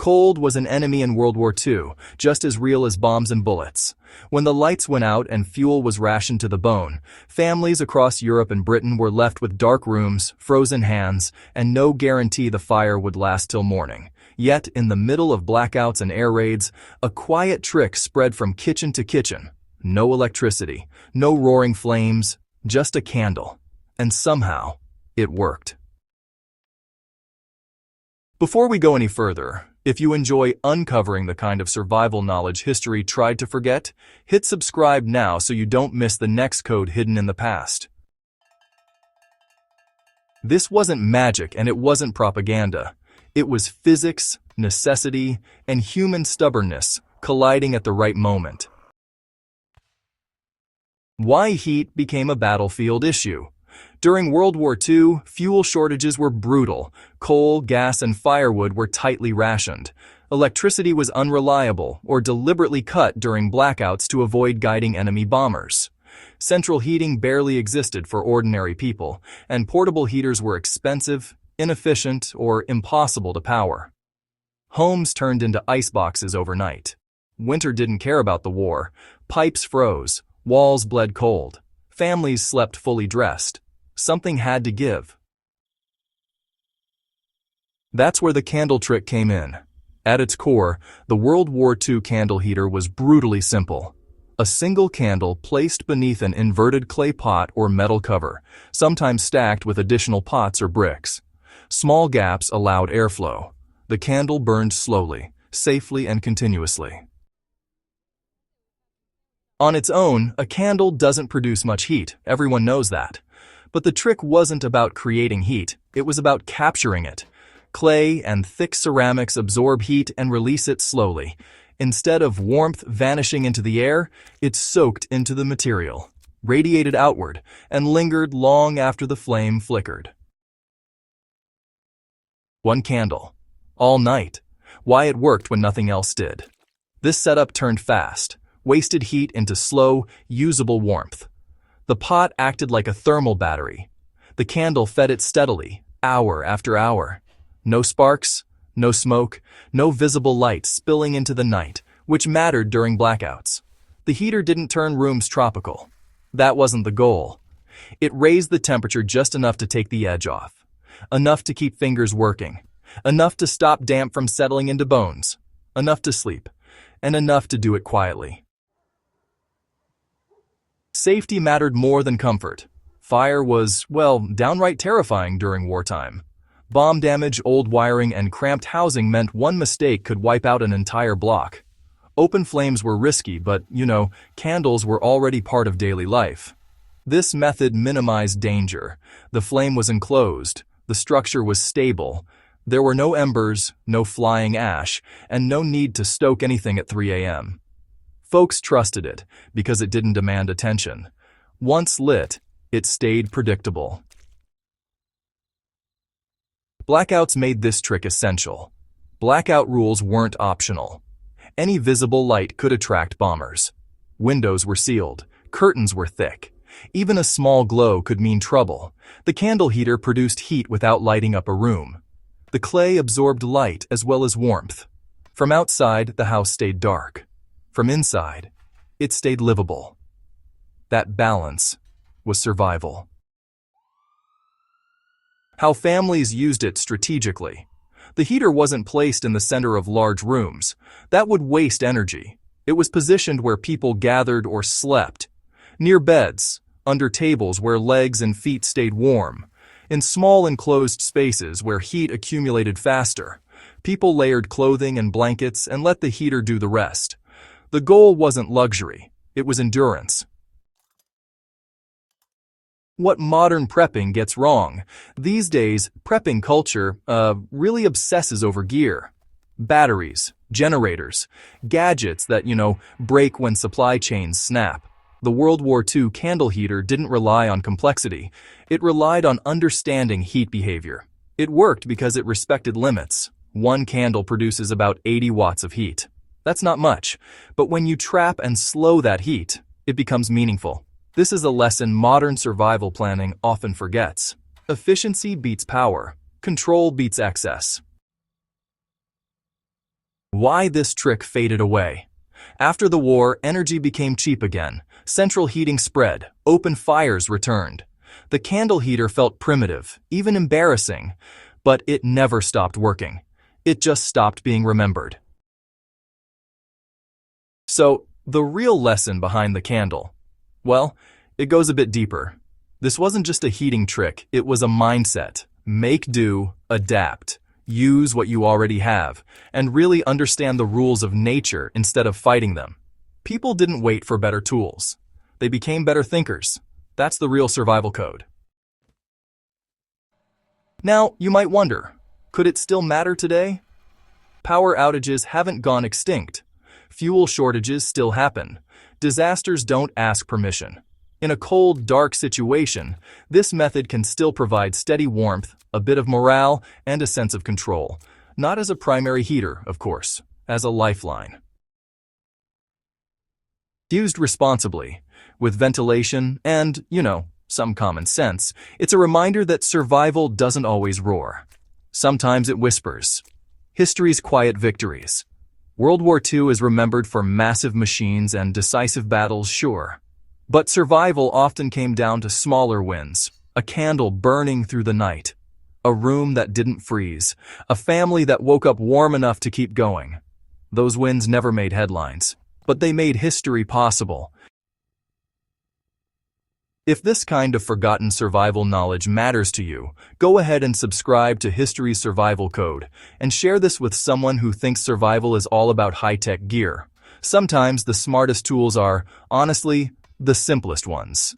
Cold was an enemy in World War II, just as real as bombs and bullets. When the lights went out and fuel was rationed to the bone, families across Europe and Britain were left with dark rooms, frozen hands, and no guarantee the fire would last till morning. Yet, in the middle of blackouts and air raids, a quiet trick spread from kitchen to kitchen. No electricity, no roaring flames, just a candle. And somehow, it worked. Before we go any further, if you enjoy uncovering the kind of survival knowledge history tried to forget, hit subscribe now so you don't miss the next code hidden in the past. This wasn't magic and it wasn't propaganda. It was physics, necessity, and human stubbornness colliding at the right moment. Why heat became a battlefield issue. During World War II, fuel shortages were brutal. Coal, gas, and firewood were tightly rationed. Electricity was unreliable or deliberately cut during blackouts to avoid guiding enemy bombers. Central heating barely existed for ordinary people, and portable heaters were expensive, inefficient, or impossible to power. Homes turned into iceboxes overnight. Winter didn't care about the war. Pipes froze. Walls bled cold. Families slept fully dressed. Something had to give. That's where the candle trick came in. At its core, the World War II candle heater was brutally simple. A single candle placed beneath an inverted clay pot or metal cover, sometimes stacked with additional pots or bricks. Small gaps allowed airflow. The candle burned slowly, safely, and continuously. On its own, a candle doesn't produce much heat, everyone knows that. But the trick wasn't about creating heat, it was about capturing it. Clay and thick ceramics absorb heat and release it slowly. Instead of warmth vanishing into the air, it soaked into the material, radiated outward, and lingered long after the flame flickered. One candle. All night. Why it worked when nothing else did. This setup turned fast. Wasted heat into slow, usable warmth. The pot acted like a thermal battery. The candle fed it steadily, hour after hour. No sparks, no smoke, no visible light spilling into the night, which mattered during blackouts. The heater didn't turn rooms tropical. That wasn't the goal. It raised the temperature just enough to take the edge off. Enough to keep fingers working. Enough to stop damp from settling into bones. Enough to sleep. And enough to do it quietly. Safety mattered more than comfort. Fire was, well, downright terrifying during wartime. Bomb damage, old wiring, and cramped housing meant one mistake could wipe out an entire block. Open flames were risky, but, candles were already part of daily life. This method minimized danger. The flame was enclosed. The structure was stable. There were no embers, no flying ash, and no need to stoke anything at 3 a.m. Folks trusted it because it didn't demand attention. Once lit, it stayed predictable. Blackouts made this trick essential. Blackout rules weren't optional. Any visible light could attract bombers. Windows were sealed. Curtains were thick. Even a small glow could mean trouble. The candle heater produced heat without lighting up a room. The clay absorbed light as well as warmth. From outside, the house stayed dark. From inside, it stayed livable. That balance was survival. How families used it strategically. The heater wasn't placed in the center of large rooms. That would waste energy. It was positioned where people gathered or slept. Near beds, under tables where legs and feet stayed warm. In small enclosed spaces where heat accumulated faster. People layered clothing and blankets and let the heater do the rest. The goal wasn't luxury, it was endurance. What modern prepping gets wrong. These days, prepping culture really obsesses over gear. Batteries, generators, gadgets that, break when supply chains snap. The World War II candle heater didn't rely on complexity. It relied on understanding heat behavior. It worked because it respected limits. One candle produces about 80 watts of heat. That's not much, but when you trap and slow that heat, it becomes meaningful. This is a lesson modern survival planning often forgets. Efficiency beats power. Control beats excess. Why this trick faded away. After the war, energy became cheap again. Central heating spread. Open fires returned. The candle heater felt primitive, even embarrassing, but it never stopped working. It just stopped being remembered. So, the real lesson behind the candle? Well, it goes a bit deeper. This wasn't just a heating trick, it was a mindset. Make do, adapt, use what you already have, and really understand the rules of nature instead of fighting them. People didn't wait for better tools. They became better thinkers. That's the real survival code. Now, you might wonder, could it still matter today? Power outages haven't gone extinct. Fuel shortages still happen. Disasters don't ask permission. In a cold, dark situation, this method can still provide steady warmth, a bit of morale, and a sense of control. Not as a primary heater, of course, as a lifeline. Used responsibly, with ventilation and, some common sense, it's a reminder that survival doesn't always roar. Sometimes it whispers. History's quiet victories. World War II is remembered for massive machines and decisive battles, sure. But survival often came down to smaller wins. A candle burning through the night. A room that didn't freeze. A family that woke up warm enough to keep going. Those wins never made headlines, but they made history possible. If this kind of forgotten survival knowledge matters to you, go ahead and subscribe to History's Survival Code and share this with someone who thinks survival is all about high-tech gear. Sometimes the smartest tools are, honestly, the simplest ones.